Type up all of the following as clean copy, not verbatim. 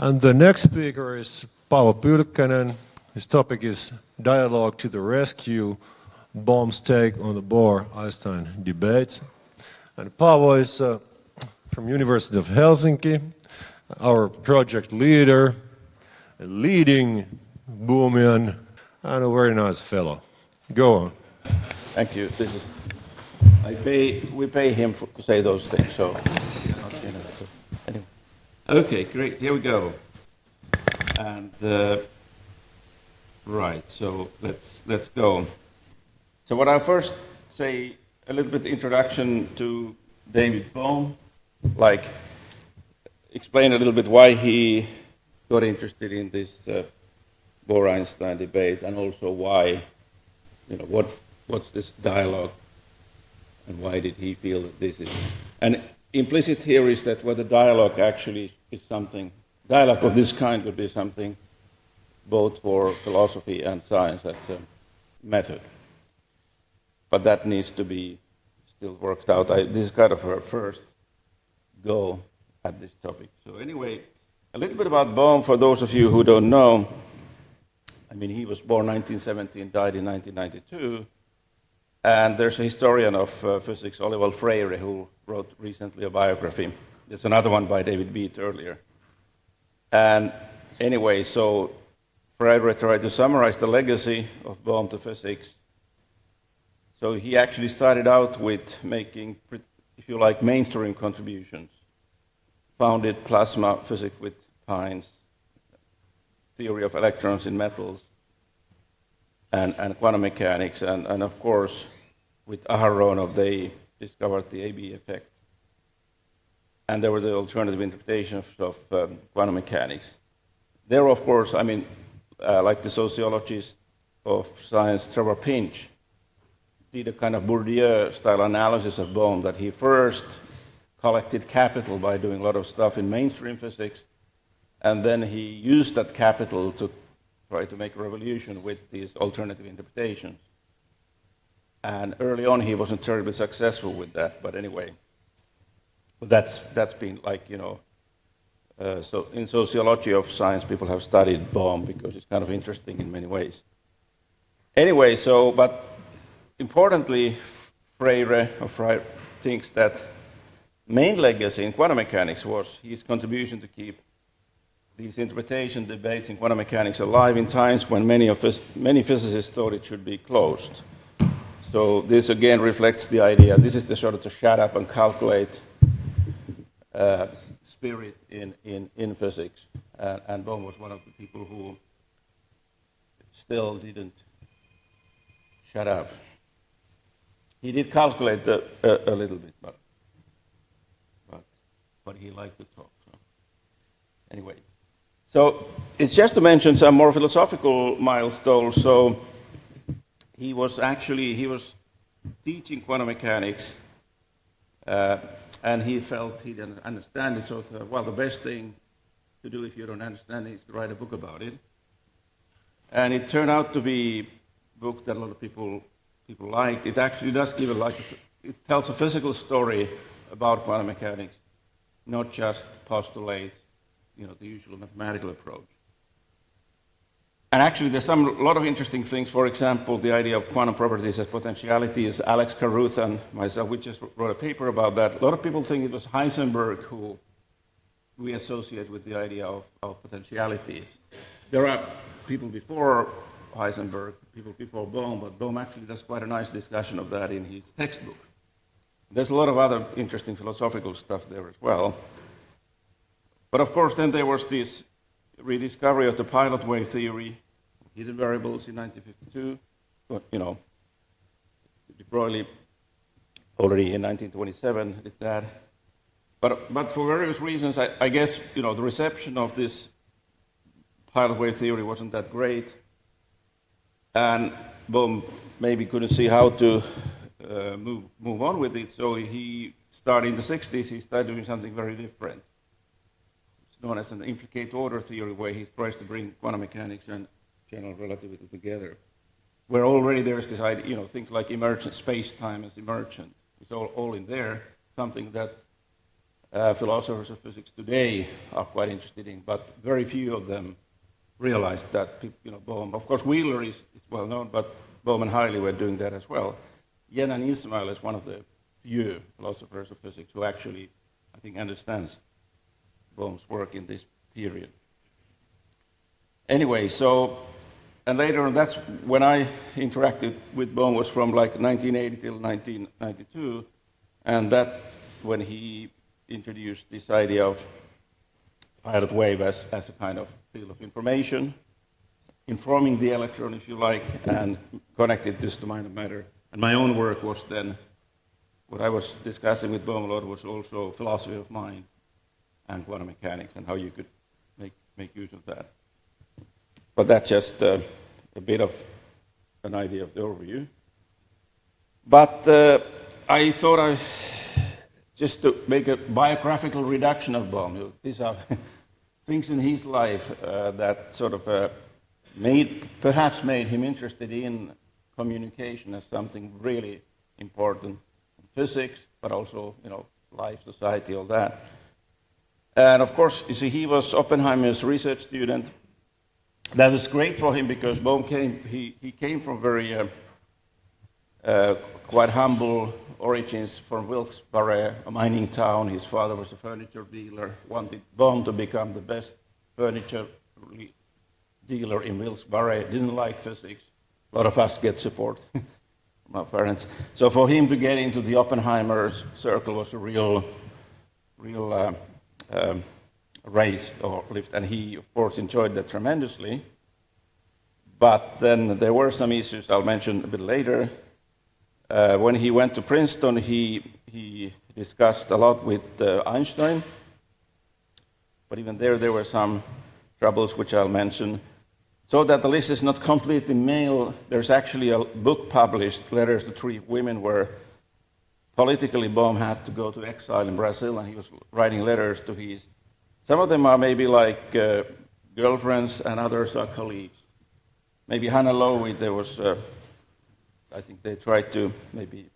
And the next speaker is Paavo Pylkkänen. His topic is Dialogue to the Rescue, Bohm's take on the Bohr-Einstein debate. And Paavo is from University of Helsinki, our project leader, a leading Bohmian, and a very nice fellow. Go on. Thank you. We pay him to say those things, so. Anyway. Okay, great. Here we go. And right, so let's go. So what I'll first say a little bit introduction to David Bohm, like explain a little bit why he got interested in this Bohr-Einstein debate, and also why, what's this dialogue, and why did he feel that this is. And implicit here is that whether dialogue actually is something, dialogue of this kind would be something both for philosophy and science as a method. But that needs to be still worked out. This is kind of our first go at this topic. So anyway, a little bit about Bohm for those of you who don't know. I mean, he was born 1917, died in 1992. And there's a historian of physics, Oliver Freire, who wrote recently a biography. There's another one by David Beat earlier. And anyway, so Freire tried to summarize the legacy of Bohm to physics. So he actually started out with making, if you like, mainstream contributions. Founded plasma physics with Pines, theory of electrons in metals, and quantum mechanics, and of course, with Aharonov, they discovered the AB effect. And there were the alternative interpretations of quantum mechanics. There, of course, I mean, like the sociologist of science, Trevor Pinch, did a kind of Bourdieu-style analysis of Bohm, that he first collected capital by doing a lot of stuff in mainstream physics, and then he used that capital to try to make a revolution with these alternative interpretations. And early on, he wasn't terribly successful with that, but anyway, that's been like, so in sociology of science, people have studied Bohm because it's kind of interesting in many ways. Anyway, so, but importantly, Freire thinks that main legacy in quantum mechanics was his contribution to keep these interpretation debates in quantum mechanics alive in times when many physicists thought it should be closed. So this again reflects the idea, this is the sort of to shut up and calculate spirit in physics. And Bohm was one of the people who still didn't shut up. He did calculate a little bit, but he liked to talk. So. Anyway, so it's just to mention some more philosophical milestones. So he was teaching quantum mechanics, and he felt he didn't understand it. So well, the best thing to do if you don't understand it is to write a book about it. And it turned out to be a book that a lot of people liked. It actually does give it tells a physical story about quantum mechanics, not just postulate, the usual mathematical approach. And actually, there's a lot of interesting things. For example, the idea of quantum properties as potentialities. Alex Carruth and myself, we just wrote a paper about that. A lot of people think it was Heisenberg who we associate with the idea of potentialities. There are people before Heisenberg, people before Bohm, but Bohm actually does quite a nice discussion of that in his textbook. There's a lot of other interesting philosophical stuff there as well. But of course, then there was this rediscovery of the pilot wave theory, hidden variables in 1952. But, de Broglie already in 1927 did that. But for various reasons, I guess, the reception of this pilot wave theory wasn't that great. And Bohm maybe couldn't see how to move on with it, so he started in the 60s, he started doing something very different. It's known as an implicate order theory, where he tries to bring quantum mechanics and general relativity together. Where already there's this idea, things like emergent, space-time is emergent. It's all in there, something that philosophers of physics today are quite interested in, but very few of them realized that, Bohm, of course, Wheeler is well known, but Bohm and Hartley were doing that as well. Yenan Ismail is one of the few philosophers of physics who actually, I think, understands Bohm's work in this period. Anyway, and later on, that's when I interacted with Bohm was from like 1980 till 1992, and that when he introduced this idea of pilot wave as a kind of field of information, informing the electron, if you like, and connected this to mind of matter. And my own work was then, what I was discussing with Bohm a lot was also philosophy of mind and quantum mechanics and how you could make use of that. But that's just a bit of an idea of the overview. But I thought just to make a biographical reduction of Bohm. These are things in his life that sort of perhaps made him interested in communication as something really important in physics, but also, life, society, all that. And of course, you see, he was Oppenheimer's research student. That was great for him because Bohm he came from very quite humble origins from Wilkes-Barre, a mining town. His father was a furniture dealer, wanted Bohm to become the best furniture dealer in Wilkes-Barre, didn't like physics. A lot of us get support from our parents. So for him to get into the Oppenheimer circle was a real race or lift, and he, of course, enjoyed that tremendously. But then there were some issues I'll mention a bit later. When he went to Princeton, he discussed a lot with Einstein, but even there were some troubles which I'll mention. So that the list is not completely male, there's actually a book published, Letters to Three Women, where politically Bohm had to go to exile in Brazil, and he was writing letters to his. Some of them are maybe like girlfriends, and others are colleagues. Maybe Hannah Lowe, there was, I think they tried to maybe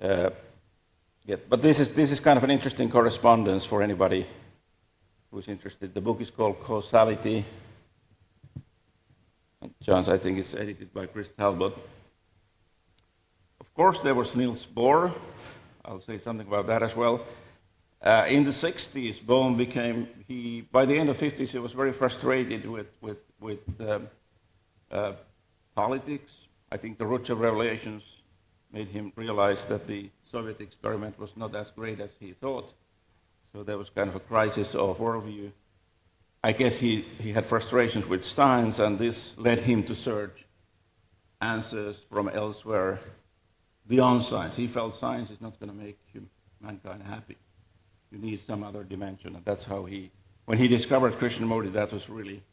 get. But this is kind of an interesting correspondence for anybody who's interested. The book is called Causality. Chance, I think it's edited by Chris Talbot. Of course, there was Niels Bohr. I'll say something about that as well. In the 60s, Bohm by the end of the 50s, he was very frustrated with politics. I think the Rutschev revelations made him realize that the Soviet experiment was not as great as he thought. So there was kind of a crisis of worldview. I guess he had frustrations with science, and this led him to search answers from elsewhere beyond science. He felt science is not going to make mankind happy. You need some other dimension, and that's how when he discovered Krishnamurti, that was really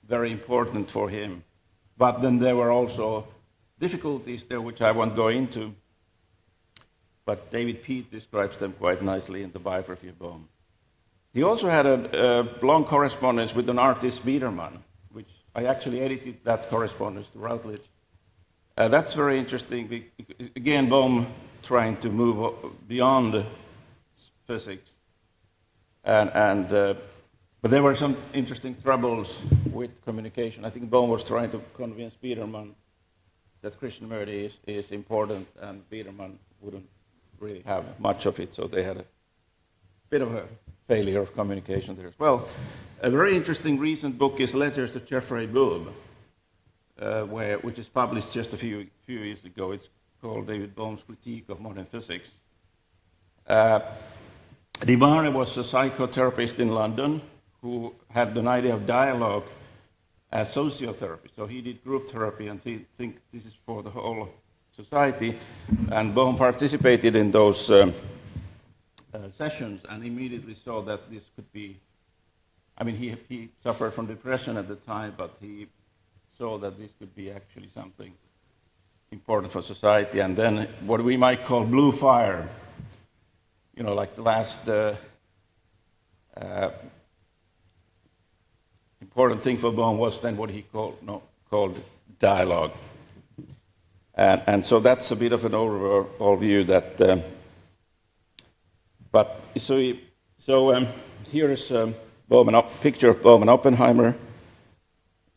very important for him. But then there were also difficulties there, which I won't go into, but David Peat describes them quite nicely in the biography of Bohm. He also had a long correspondence with an artist, Biedermann, which I actually edited that correspondence to Routledge. That's very interesting. Again, Bohm trying to move beyond physics, but there were some interesting troubles with communication. I think Bohm was trying to convince Biedermann that Krishnamurti is important, and Biedermann wouldn't really have much of it, so they had a bit of a failure of communication there as well. A very interesting recent book is Letters to Jeffrey Boom, which is published just a few years ago. It's called David Bohm's Critique of Modern Physics. Dimare was a psychotherapist in London who had an idea of dialogue as sociotherapy. So he did group therapy and think this is for the whole society. And Bohm participated in those sessions and immediately saw that this could be, he suffered from depression at the time, but he saw that this could be actually something important for society. And then what we might call blue fire, like the last important thing for Bohm was then what he called dialogue. And so that's a bit of an overview that But here is Bohm picture of Bohm and Oppenheimer,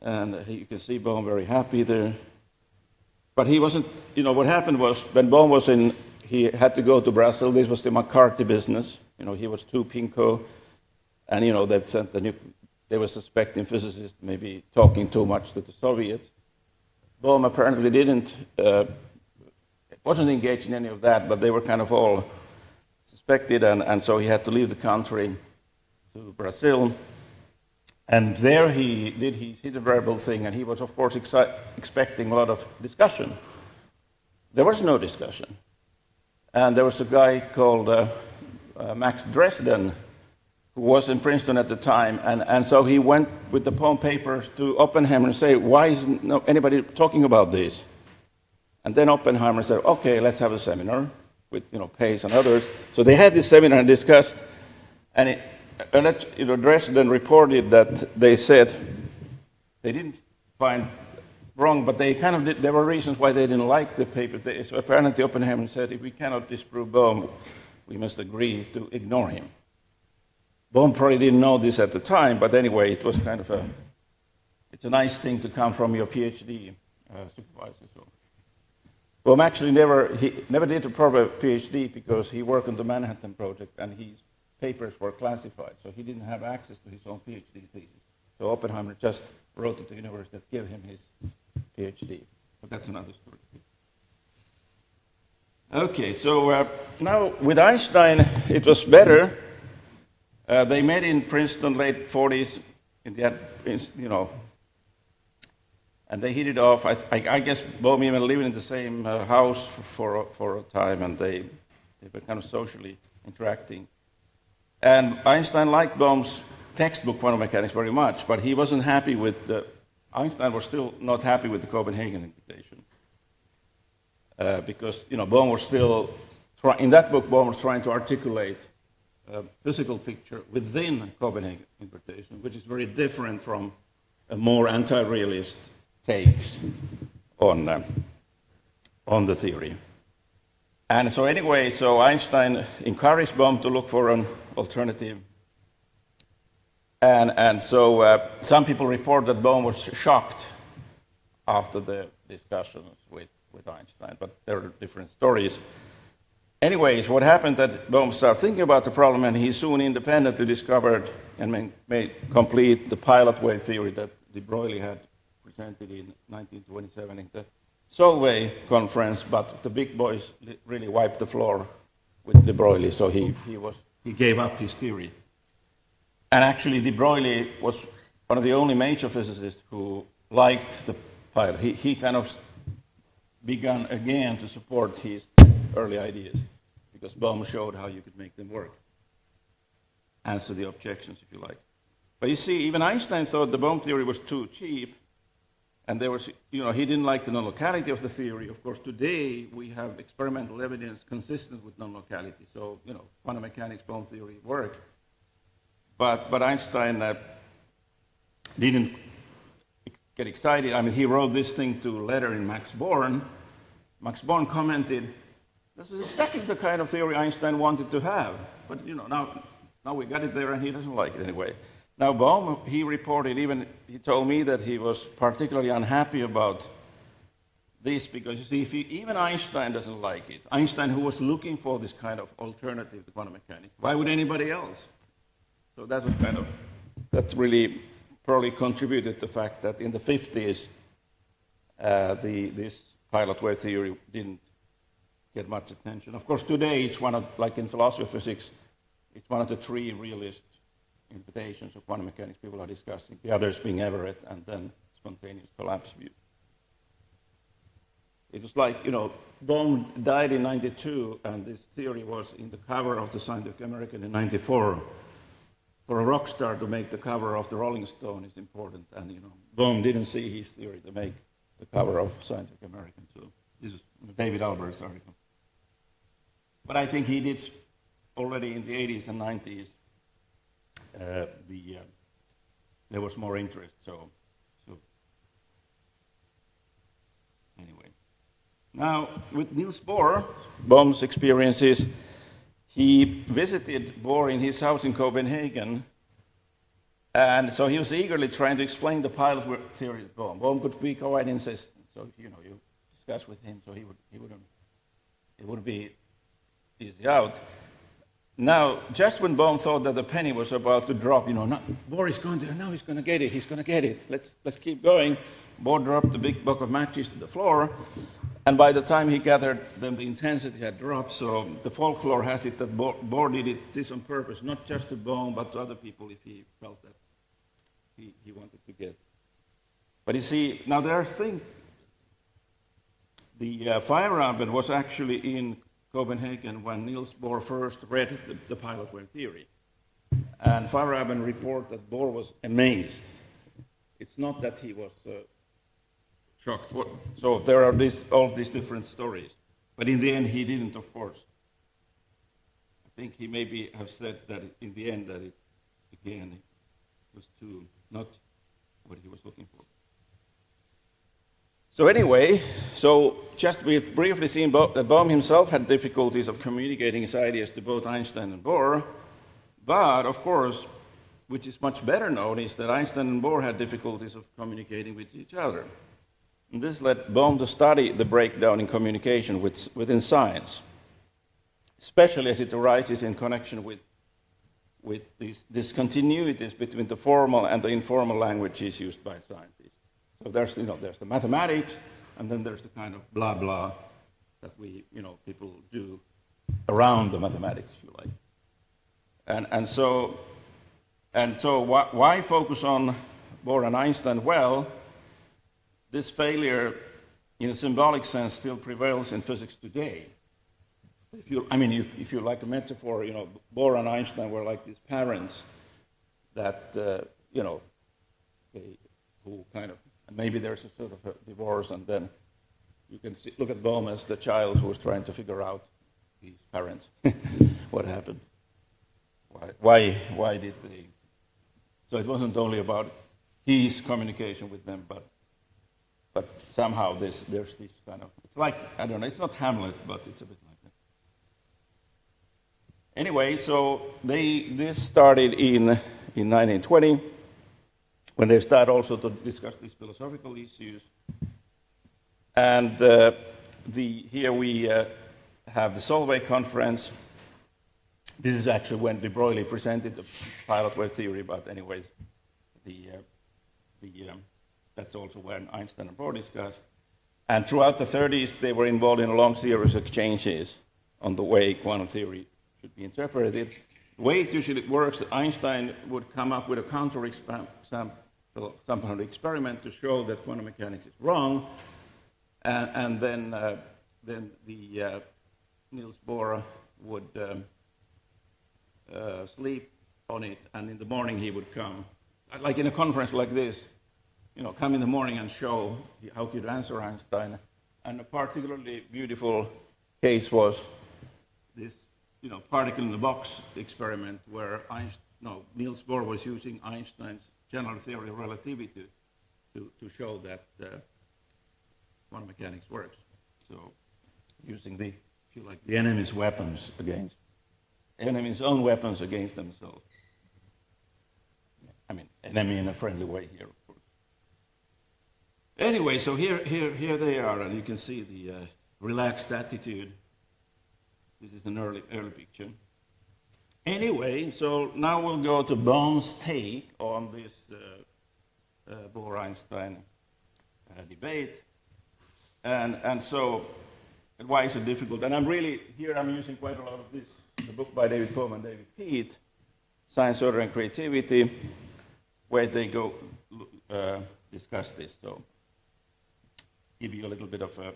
and you can see Bohm very happy there. But he wasn't. What happened was when Bohm was he had to go to Brazil. This was the McCarthy business. He was too pinko, and they sent they were suspecting physicists maybe talking too much to the Soviets. Bohm apparently wasn't engaged in any of that, but they were kind of all suspected, and so he had to leave the country to Brazil. And there he did his variable thing, and he was, of course, expecting a lot of discussion. There was no discussion. And there was a guy called Max Dresden, who was in Princeton at the time, and so he went with the Bohm papers to Oppenheimer and said, why isn't anybody talking about this? And then Oppenheimer said, okay, let's have a seminar with Pace and others. So they had this seminar and discussed, and Dresden reported that they said they didn't find wrong, but they kind of did, there were reasons why they didn't like the paper. So apparently Oppenheimer said, if we cannot disprove Bohm, we must agree to ignore him. Bohm probably didn't know this at the time, but anyway, it was kind of it's a nice thing to come from your PhD supervisor. So Bohm actually never did a proper PhD because he worked on the Manhattan Project and his papers were classified, so he didn't have access to his own PhD thesis. So Oppenheimer just wrote to the university that gave him his PhD. But that's another story. Okay, so now with Einstein, it was better. They met in Princeton late 40s, and they hit it off. I guess Bohm even lived in the same house for a time, and they were kind of socially interacting. And Einstein liked Bohm's textbook quantum mechanics very much, but he wasn't happy with Einstein was still not happy with the Copenhagen invitation. Because, Bohm was still, in that book, Bohm was trying to articulate a physical picture within Copenhagen invitation, which is very different from a more anti-realist takes on the theory. And so anyway, Einstein encouraged Bohm to look for an alternative. And so some people report that Bohm was shocked after the discussions with Einstein, but there are different stories. Anyways, what happened that Bohm started thinking about the problem, and he soon independently discovered and made complete the pilot wave theory that de Broglie had presented in 1927 in the Solvay conference, but the big boys really wiped the floor with de Broglie, so he gave up his theory. And actually, de Broglie was one of the only major physicists who liked the pilot. He kind of began again to support his early ideas, because Bohm showed how you could make them work. Answer the objections, if you like. But you see, even Einstein thought the Bohm theory was too cheap, and there was, he didn't like the non-locality of the theory. Of course, today we have experimental evidence consistent with non-locality. So, quantum mechanics, Bohm theory work. But Einstein didn't get excited. I mean, he wrote this thing to letter in Max Born. Max Born commented, this is exactly the kind of theory Einstein wanted to have. But, now we got it there, and he doesn't like it anyway. Now, Bohm, he reported, he told me that he was particularly unhappy about this because, you see, even Einstein doesn't like it. Einstein, who was looking for this kind of alternative to quantum mechanics, why would anybody else? So that was that really probably contributed to the fact that in the 50s, this pilot wave theory didn't get much attention. Of course, today it's like in philosophy of physics, it's one of the three realist interpretations of quantum mechanics people are discussing, the others being Everett and then spontaneous collapse view. It was like, Bohm died in 92, and this theory was in the cover of the Scientific American in 94. For a rock star to make the cover of the Rolling Stone is important, and Bohm didn't see his theory to make the cover of Scientific American. So this is David Albert's article. But I think he did already in the 80s and 90s. There was more interest. So anyway, now with Niels Bohr, Bohm's experiences. he visited Bohr in his house in Copenhagen, and so he was eagerly trying to explain the pilot theory of Bohm. Bohm could be quite insistent, so you discuss with him, so it wouldn't be easy out. Now, just when Bohm thought that the penny was about to drop, Bohr is going to, now he's going to get it, let's keep going. Bohr dropped the big box of matches to the floor, and by the time he gathered them, the intensity had dropped, so the folklore has it that Bohr did this on purpose, not just to Bohm, but to other people if he felt that he wanted to get. But you see, now there are things. The Feyerabend was actually in Copenhagen when Niels Bohr first read the pilot wave theory. And Feyerabend reported that Bohr was amazed. It's not that he was shocked. So there are all these different stories. But in the end, he didn't, of course. I think he maybe have said that in the end that it was too not what he was looking for. So anyway, just we've briefly seen that Bohm himself had difficulties of communicating his ideas to both Einstein and Bohr, but of course, which is much better known, is that Einstein and Bohr had difficulties of communicating with each other. And this led Bohm to study the breakdown in communication within science, especially as it arises in connection with these discontinuities between the formal and the informal languages used by scientists. So there's the mathematics, and then there's the kind of blah blah that people do around the mathematics, if you like. And so why focus on Bohr and Einstein? Well, this failure, in a symbolic sense, still prevails in physics today. If you like a metaphor, Bohr and Einstein were like these parents that who kind of. Maybe there's a sort of a divorce, and then you can look at Bohm as the child who was trying to figure out his parents, what happened, why did they? So it wasn't only about his communication with them, but somehow there's this kind of, it's like, I don't know, it's not Hamlet, but it's a bit like that. Anyway, so this started in 1920. When they start also to discuss these philosophical issues. And here we have the Solvay conference. This is actually when de Broglie presented the pilot wave theory, but anyways, that's also when Einstein and Bohr discussed. And throughout the 30s, they were involved in a long series of exchanges on the way quantum theory should be interpreted. The way it usually works, Einstein would come up with a some kind of experiment to show that quantum mechanics is wrong, and then Niels Bohr would sleep on it, and in the morning he would come, like in a conference like this, come in the morning and show how to answer Einstein. And a particularly beautiful case was this, particle in the box experiment where Niels Bohr was using Einstein's general theory of relativity to show that quantum mechanics works. So using the enemy's weapons against enemy's own weapons against themselves. I mean, enemy in a friendly way here, of course. Anyway, so here they are, and you can see the relaxed attitude. This is an early picture. Anyway, so now we'll go to Bohm's take on this Bohr-Einstein debate. And so, why is it difficult? And I'm using quite a lot of this, the book by David Bohm and David Peat, Science, Order, and Creativity, where they go discuss this. So, give you a little bit of a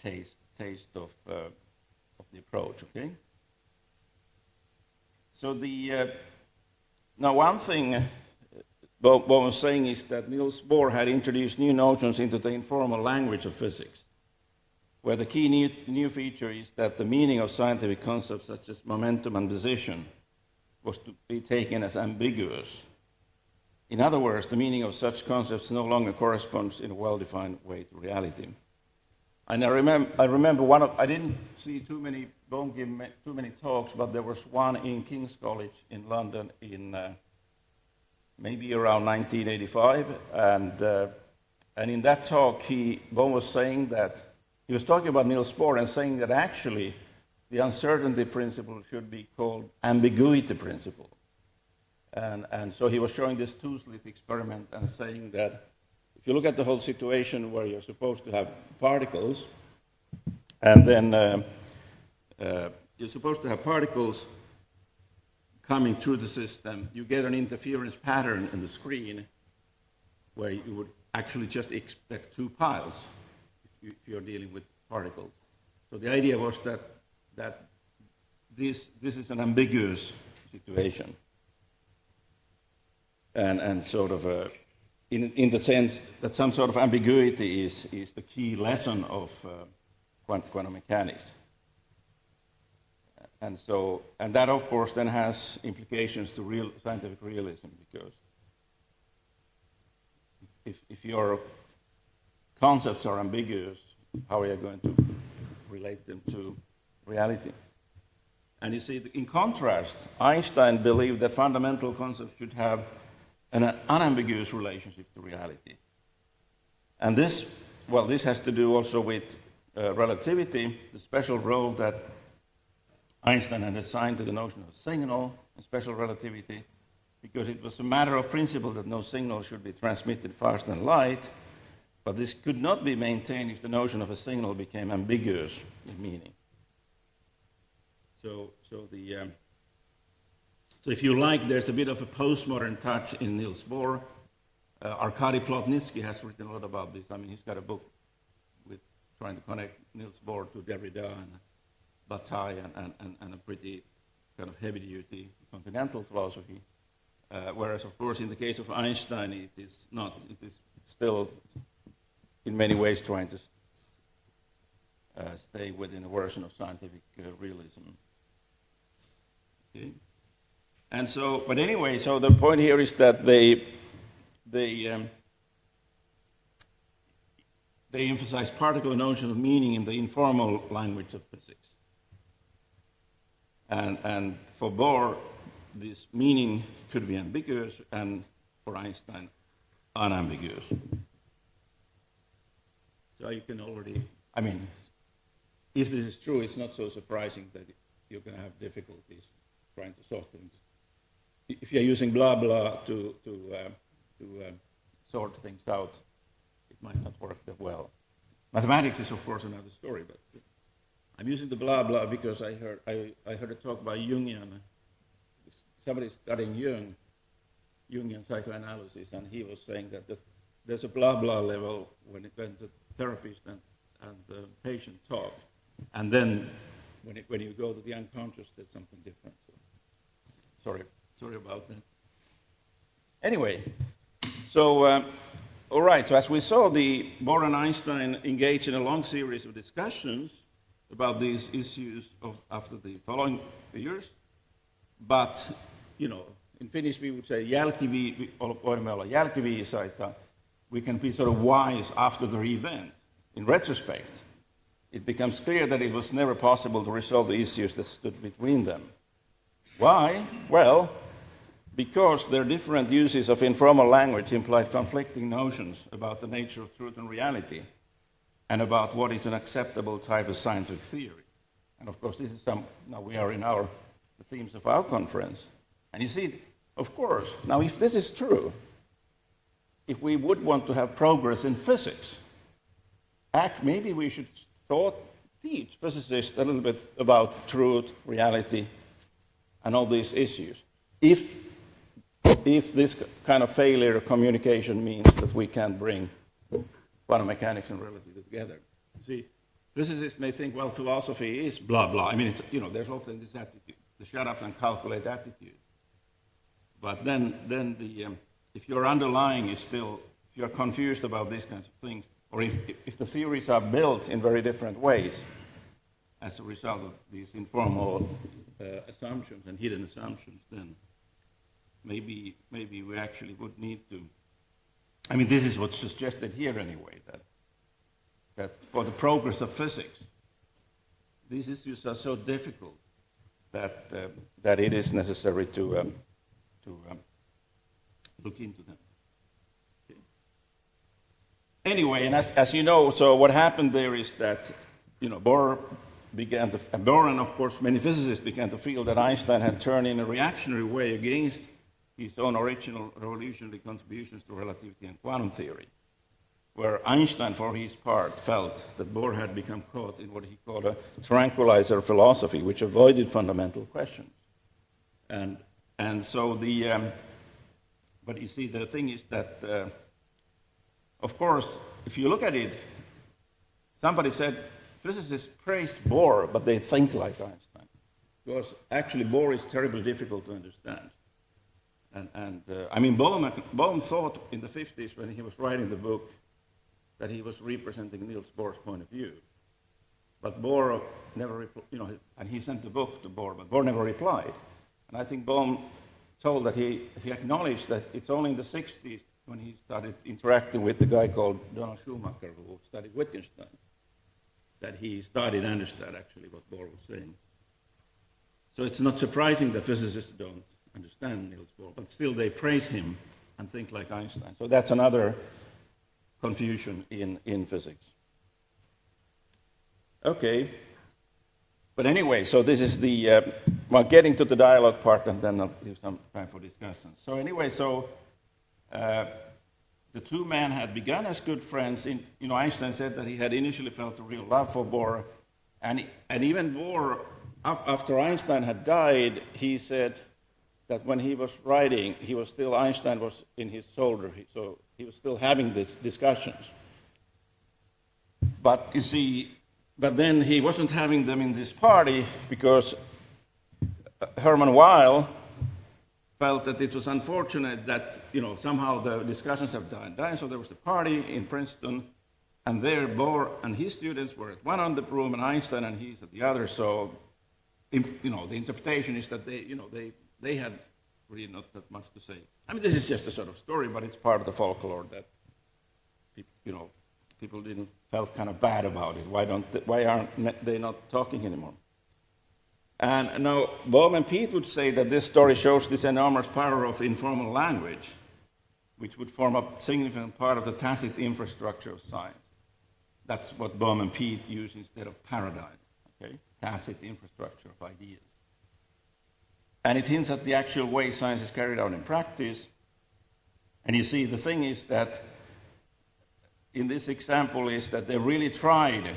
taste of the approach, okay? So now one thing Bohm was saying is that Niels Bohr had introduced new notions into the informal language of physics, where the key new feature is that the meaning of scientific concepts such as momentum and position was to be taken as ambiguous. In other words, the meaning of such concepts no longer corresponds in a well-defined way to reality. And I remember I didn't see too many, Bohm give too many talks, but there was one in King's College in London in maybe around 1985. And in that talk, Bohm was saying that, he was talking about Niels Bohr and saying that actually the uncertainty principle should be called ambiguity principle. And so he was showing this two-slit experiment and saying that if you look at the whole situation where you're supposed to have particles, and then you're supposed to have particles coming through the system, you get an interference pattern in the screen where you would actually just expect two piles if you're dealing with particles. So the idea was that this is an ambiguous situation. And sort of in the sense that some sort of ambiguity is the key lesson of quantum mechanics. And that of course then has implications to scientific realism, because if your concepts are ambiguous, how are you going to relate them to reality? And you see, in contrast, Einstein believed that fundamental concepts should have an unambiguous relationship to reality. And this has to do also with relativity, the special role that Einstein had assigned to the notion of signal in special relativity, because it was a matter of principle that no signal should be transmitted faster than light, but this could not be maintained if the notion of a signal became ambiguous in meaning. So if you like, there's a bit of a postmodern touch in Niels Bohr. Arkady Plotnitsky has written a lot about this. I mean, he's got a book with trying to connect Niels Bohr to Derrida and Bataille and a pretty kind of heavy-duty continental philosophy. Whereas, of course, in the case of Einstein, it is not. It is still, in many ways, trying to stay within a version of scientific realism. Okay. And so, but anyway, so the point here is that they emphasize particular notion of meaning in the informal language of physics. And for Bohr, this meaning could be ambiguous, and for Einstein, unambiguous. So you can already, I mean, if this is true, it's not so surprising that you're going to have difficulties trying to sort things. If you're using blah blah to sort things out, it might not work that well. Mathematics is, of course, another story, but I'm using the blah blah because I heard a talk by Jungian. Somebody studying Jungian psychoanalysis, and he was saying that there's a blah blah level when the therapist and the patient talk, and then when you go to the unconscious, there's something different. So, sorry about that. Anyway, so all right. So as we saw, the Bohr and Einstein engaged in a long series of discussions about these issues after the following years. But in Finnish we would say jälkivi, voimme olla jälkiviisaita. We can be sort of wise after the event. In retrospect, it becomes clear that it was never possible to resolve the issues that stood between them. Why? Well, because their different uses of informal language implied conflicting notions about the nature of truth and reality, and about what is an acceptable type of scientific theory. And of course, this is now we are in the themes of our conference. And you see, of course, now if this is true, if we would want to have progress in physics, maybe we should teach physicists a little bit about truth, reality, and all these issues. If this kind of failure of communication means that we can't bring quantum mechanics and relativity together. See, physicists may think, well, philosophy is blah blah. I mean, it's, there's often this attitude, the shut up and calculate attitude. But then if your underlying is still, if you're confused about these kinds of things, or if the theories are built in very different ways as a result of these informal assumptions and hidden assumptions, then maybe we actually would need to. I mean, this is what's suggested here anyway, that for the progress of physics, these issues are so difficult that that it is necessary to look into them. Okay. Anyway, and as you know, so what happened there is that Bohr and of course many physicists began to feel that Einstein had turned in a reactionary way against his own original revolutionary contributions to relativity and quantum theory, where Einstein, for his part, felt that Bohr had become caught in what he called a tranquilizer philosophy, which avoided fundamental questions. And so but you see, the thing is that, of course, if you look at it, somebody said, physicists praise Bohr, but they think like Einstein. Because actually Bohr is terribly difficult to understand. I mean, Bohm thought in the 50s when he was writing the book that he was representing Niels Bohr's point of view. But Bohr never, and he sent the book to Bohr, but Bohr never replied. And I think Bohm told that he acknowledged that it's only in the 60s when he started interacting with the guy called Donald Schumacher, who studied Wittgenstein, that he started to understand actually what Bohr was saying. So it's not surprising that physicists don't understand Niels Bohr, but still they praise him and think like Einstein. So that's another confusion in physics. Okay. But anyway, so this is the, getting to the dialogue part, and then I'll leave some time for discussion. So anyway, the two men had begun as good friends. Einstein said that he had initially felt a real love for Bohr, and even Bohr, after Einstein had died, he said that when he was writing, Einstein was in his shoulder, so he was still having these discussions. But you see, then he wasn't having them in this party because Hermann Weyl felt that it was unfortunate that somehow the discussions have died down. So there was a party in Princeton, and there Bohr and his students were at one end of the room, and Einstein and he's at the other. So the interpretation is that they had really not that much to say. I mean, this is just a sort of story, but it's part of the folklore that people felt kind of bad about it. Why aren't they not talking anymore? And now Bohm and Pete would say that this story shows this enormous power of informal language, which would form a significant part of the tacit infrastructure of science. That's what Bohm and Pete use instead of paradigm, okay? Tacit infrastructure of ideas. And it hints at the actual way science is carried out in practice. And you see, the thing is that in this example is that they really tried.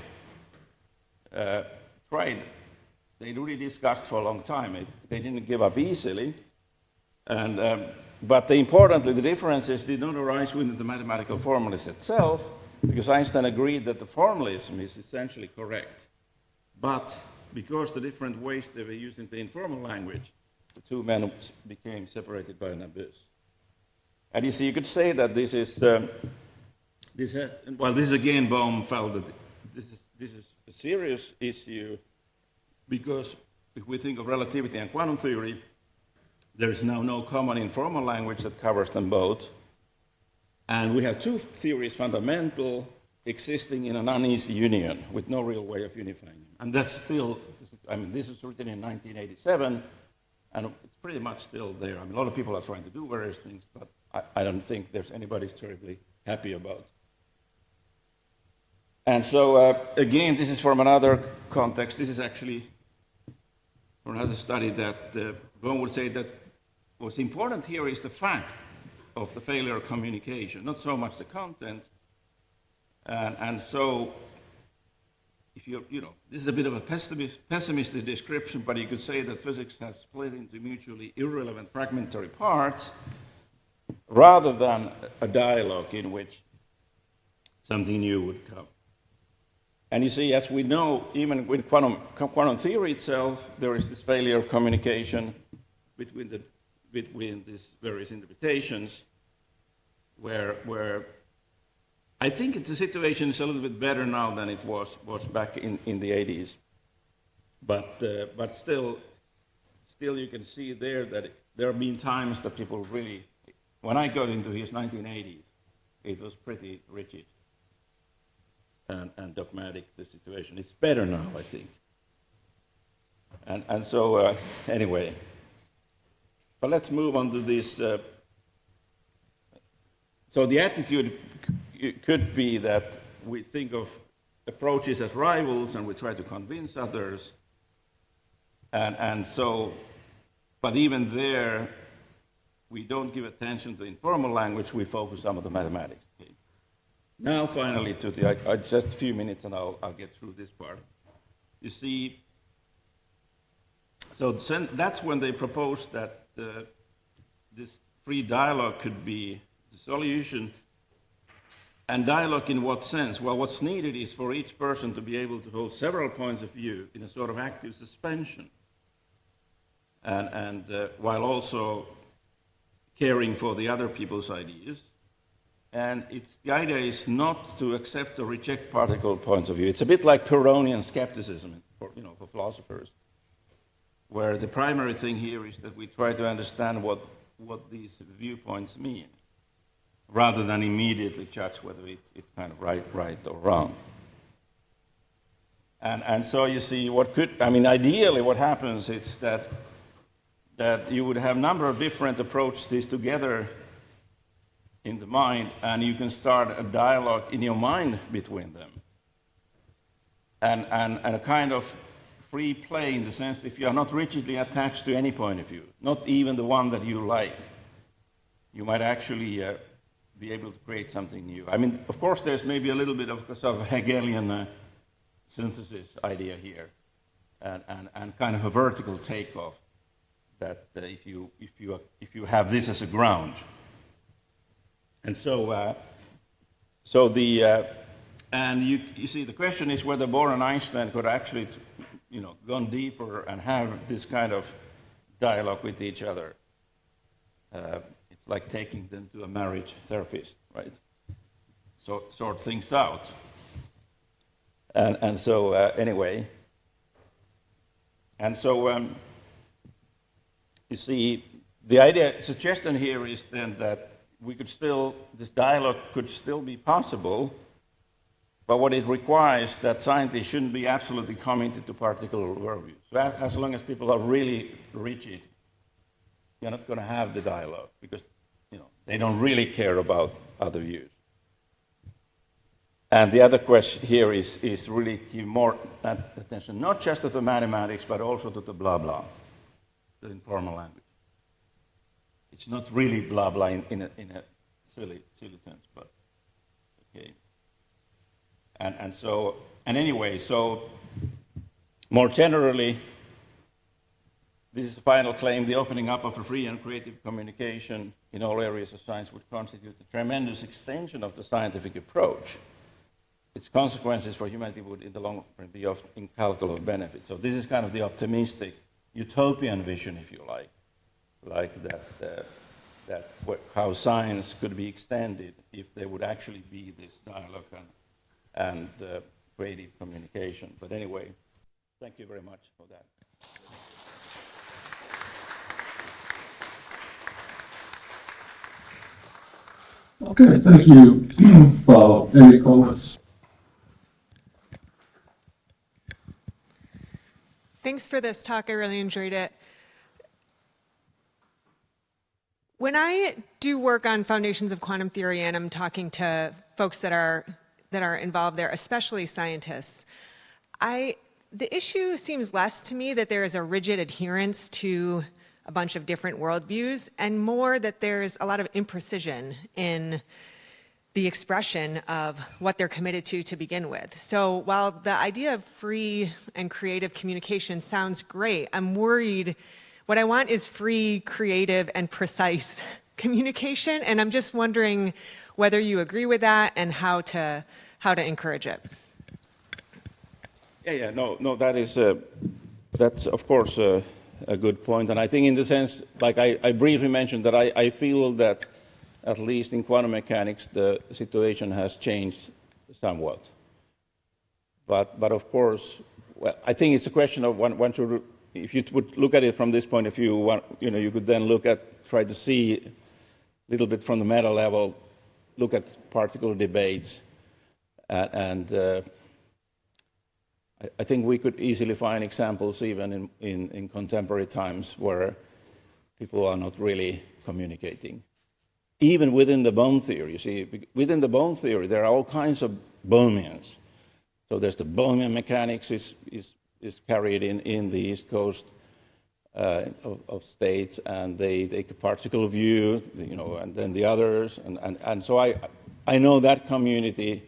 They really discussed for a long time. They didn't give up easily. But importantly, the differences did not arise within the mathematical formalism itself, because Einstein agreed that the formalism is essentially correct. But because the different ways they were using the informal language, the two men became separated by an abyss. And you see, you could say that this is again, Bohm felt that this is a serious issue, because if we think of relativity and quantum theory, there is now no common informal language that covers them both. And we have two theories fundamental existing in an uneasy union with no real way of unifying them. And that's still, this is written in 1987, and it's pretty much still there. A lot of people are trying to do various things, but I don't think there's anybody's terribly happy about. And so, again, this is from another context. This is actually from another study that Bohm would say that what's important here is the fact of the failure of communication, not so much the content. And so, if this is a bit of a pessimistic description, but you could say that physics has split into mutually irrelevant fragmentary parts, rather than a dialogue in which something new would come. And you see, as we know, even with quantum theory itself, there is this failure of communication between these various interpretations, where I think the situation is a little bit better now than it was back in the 80s. But still you can see there that there have been times that people really, when I got into his 1980s, it was pretty rigid. and dogmatic the situation. It's better now, I think. And so, anyway. But let's move on to this. So the attitude could be that we think of approaches as rivals and we try to convince others. And so, but even there, we don't give attention to informal language, we focus on the mathematics. Okay. Now finally to just a few minutes and I'll get through this part. You see, so that's when they proposed that this free dialogue could be the solution. And dialogue in what sense? Well, what's needed is for each person to be able to hold several points of view in a sort of active suspension. And while also caring for the other people's ideas. And the idea is not to accept or reject particle points of view. It's a bit like Pyrrhonian skepticism for philosophers, where the primary thing here is that we try to understand what these viewpoints mean, rather than immediately judge whether it's kind of right or wrong. And so you see, ideally what happens is that you would have a number of different approaches together in the mind, and you can start a dialogue in your mind between them. And a kind of free play in the sense that if you are not rigidly attached to any point of view, not even the one that you like, you might actually be able to create something new. I mean, of course, there's maybe a little bit of sort of Hegelian synthesis idea here, and kind of a vertical takeoff. That if you have this as a ground, and so you see the question is whether Bohr and Einstein could actually gone deeper and have this kind of dialogue with each other. It's like taking them to a marriage therapist, right? So sort things out, and so anyway, and so. You see, the suggestion here is then that this dialogue could still be possible, but what it requires that scientists shouldn't be absolutely committed to particular worldviews. So as long as people are really rigid, you're not going to have the dialogue because they don't really care about other views. And the other question here is really give more attention, not just to the mathematics, but also to the blah blah. The informal language. It's not really blah blah in a silly sense, but okay. And anyway, so more generally, this is the final claim: the opening up of a free and creative communication in all areas of science would constitute a tremendous extension of the scientific approach. Its consequences for humanity would, in the long run, be of incalculable benefit. So this is kind of the optimistic utopian vision, if you like that how science could be extended if there would actually be this dialogue and creative communication. But anyway, thank you very much for that. Okay, thank you, Paavo. Any comments? Thanks for this talk. I really enjoyed it. When I do work on foundations of quantum theory and I'm talking to folks that are involved there, especially scientists, the issue seems less to me that there is a rigid adherence to a bunch of different worldviews, and more that there's a lot of imprecision in the expression of what they're committed to begin with. So while the idea of free and creative communication sounds great, I'm worried. What I want is free, creative, and precise communication, and I'm just wondering whether you agree with that and how to encourage it. Yeah, no, that's of course a good point, and I think in the sense, like I briefly mentioned that I feel that at least in quantum mechanics, the situation has changed somewhat. But of course, well, I think it's a question of one should, if you would look at it from this point of view, you could then try to see a little bit from the meta level, look at particular debates, And I think we could easily find examples even in contemporary times where people are not really communicating. Even within the Bohm theory, you see, within the Bohm theory, there are all kinds of Bohmians. So there's the Bohmian mechanics is carried in the East Coast of states, and they take a particle view, and then the others, and so I know that community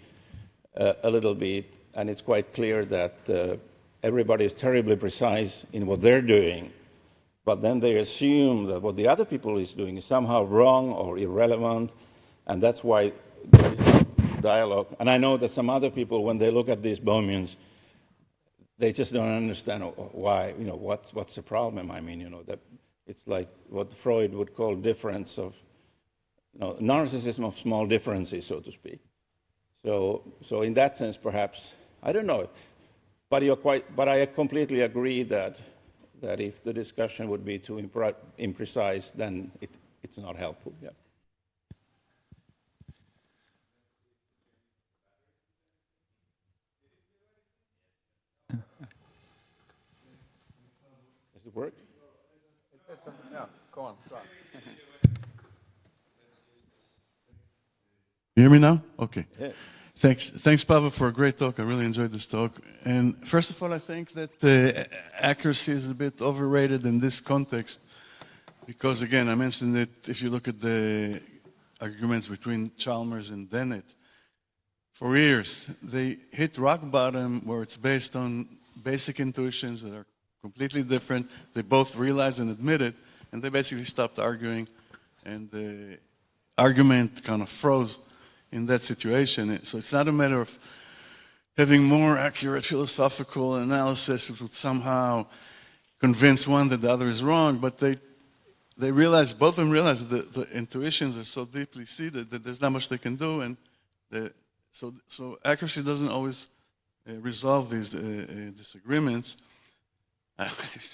a little bit, and it's quite clear that everybody is terribly precise in what they're doing, but then they assume that what the other people is doing is somehow wrong or irrelevant, and that's why there is dialogue. And I know that some other people, when they look at these Bohmians, they just don't understand why, what's the problem. I mean, that it's like what Freud would call difference of, narcissism of small differences, so to speak. So in that sense, perhaps, I don't know, but I completely agree that if the discussion would be too imprecise, then it's not helpful. Yeah. Does it work? Yeah, go on. You hear me now? Okay. Yeah. Thanks, Paavo, for a great talk. I really enjoyed this talk. And first of all, I think that the accuracy is a bit overrated in this context because, again, I mentioned that if you look at the arguments between Chalmers and Dennett, for years, they hit rock bottom where it's based on basic intuitions that are completely different. They both realize and admit it, and they basically stopped arguing, and the argument kind of froze in that situation. So it's not a matter of having more accurate philosophical analysis that would somehow convince one that the other is wrong, but they realize, both of them realize that the intuitions are so deeply seated that there's not much they can do, and so accuracy doesn't always resolve these disagreements.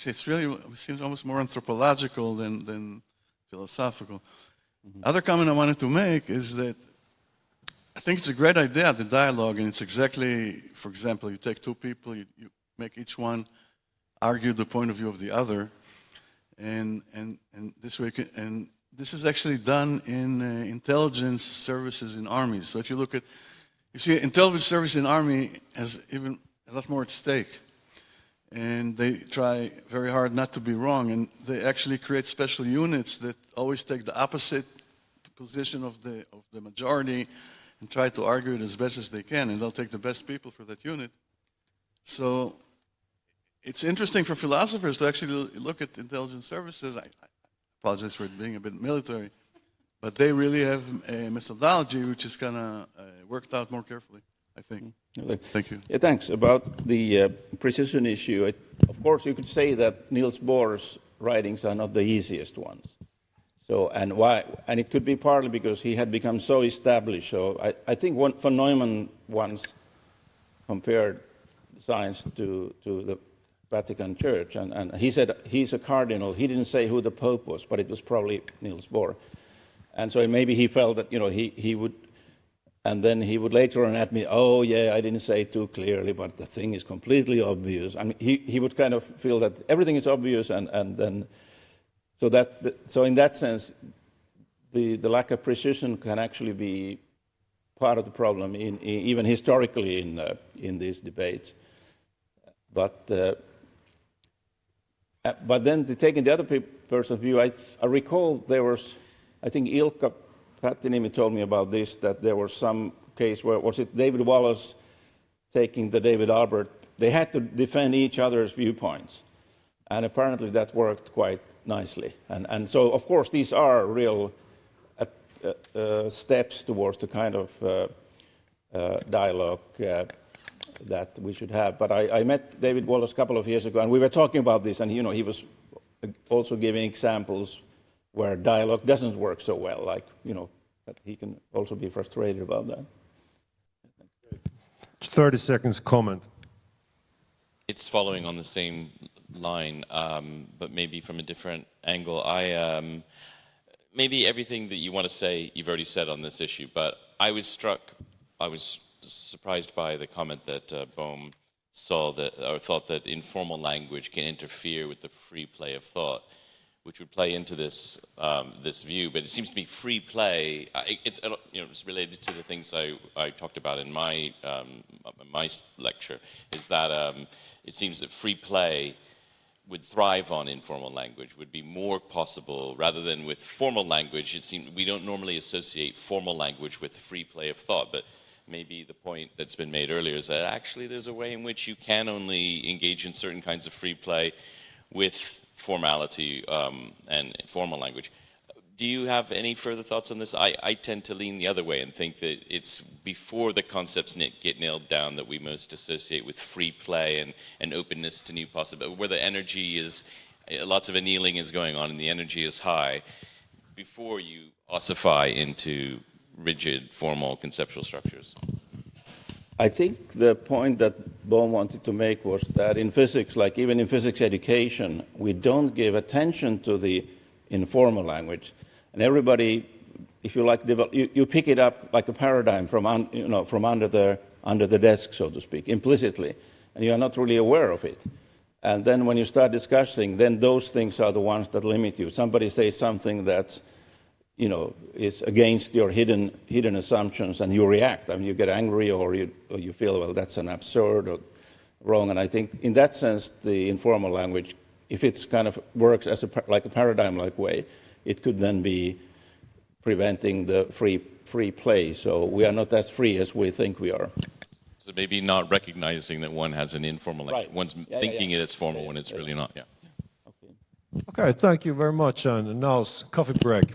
It's really, it seems almost more anthropological than philosophical. Mm-hmm. Other comment I wanted to make is that I think it's a great idea, the dialogue, and it's exactly, for example, you take two people, you make each one argue the point of view of the other, and this way, and this is actually done in intelligence services in armies. So if you look at, you see, intelligence service in army has even a lot more at stake, and they try very hard not to be wrong, and they actually create special units that always take the opposite position of the majority and try to argue it as best as they can, and they'll take the best people for that unit. So it's interesting for philosophers to actually look at intelligence services. I apologize for being a bit military, but they really have a methodology which is kind of worked out more carefully, I think. Thank you. Yeah, thanks. About the precision issue, of course, you could say that Niels Bohr's writings are not the easiest ones. So, and why? And it could be partly because he had become so established. So I think von Neumann once compared science to the Vatican Church, and he said he's a cardinal. He didn't say who the Pope was, but it was probably Niels Bohr. And so maybe he felt that, he would, and then he would later on admit, oh yeah, I didn't say it too clearly, but the thing is completely obvious. I mean, he would kind of feel that everything is obvious, and then, so in that sense, the lack of precision can actually be part of the problem, even historically in these debates. But then taking the other person's view, I recall there was, I think Ilkka Pattinimi told me about this, that there was some case where, was it David Wallace taking the David Albert, they had to defend each other's viewpoints. And apparently that worked quite nicely. And so, of course, these are real steps towards the kind of dialogue that we should have. But I met David Wallace a couple of years ago, and we were talking about this, and he was also giving examples where dialogue doesn't work so well, like, that he can also be frustrated about that. 30 seconds comment. It's following on the same line, but maybe from a different angle. Maybe everything that you want to say, you've already said on this issue, but I was surprised by the comment that Bohm saw that, or thought that informal language can interfere with the free play of thought, which would play into this this view. But it seems to me free play. It's related to the things I talked about in my lecture. Is that it seems that free play would thrive on informal language, would be more possible rather than with formal language. It seems we don't normally associate formal language with free play of thought, but maybe the point that's been made earlier is that actually there's a way in which you can only engage in certain kinds of free play with formality and formal language. Do you have any further thoughts on this? I tend to lean the other way and think that it's before the concepts get nailed down that we most associate with free play and openness to new possibilities, where the energy is, lots of annealing is going on and the energy is high, before you ossify into rigid, formal conceptual structures. I think the point that Bohm wanted to make was that in physics, like even in physics education, we don't give attention to the informal language. And everybody, if you like, you pick it up like a paradigm from under the desk, so to speak, implicitly, and you are not really aware of it. And then when you start discussing, then those things are the ones that limit you. Somebody says something that, is against your hidden assumptions, and you react. I mean, you get angry, or you feel, well, that's an absurd or wrong. And I think, in that sense, the informal language, if it's kind of works as like a paradigm-like way, it could then be preventing the free play. So we are not as free as we think we are. So maybe not recognizing that one has an informal language. Right. One's thinking it's formal when it's really not. Yeah. Okay, thank you very much. And now it's coffee break.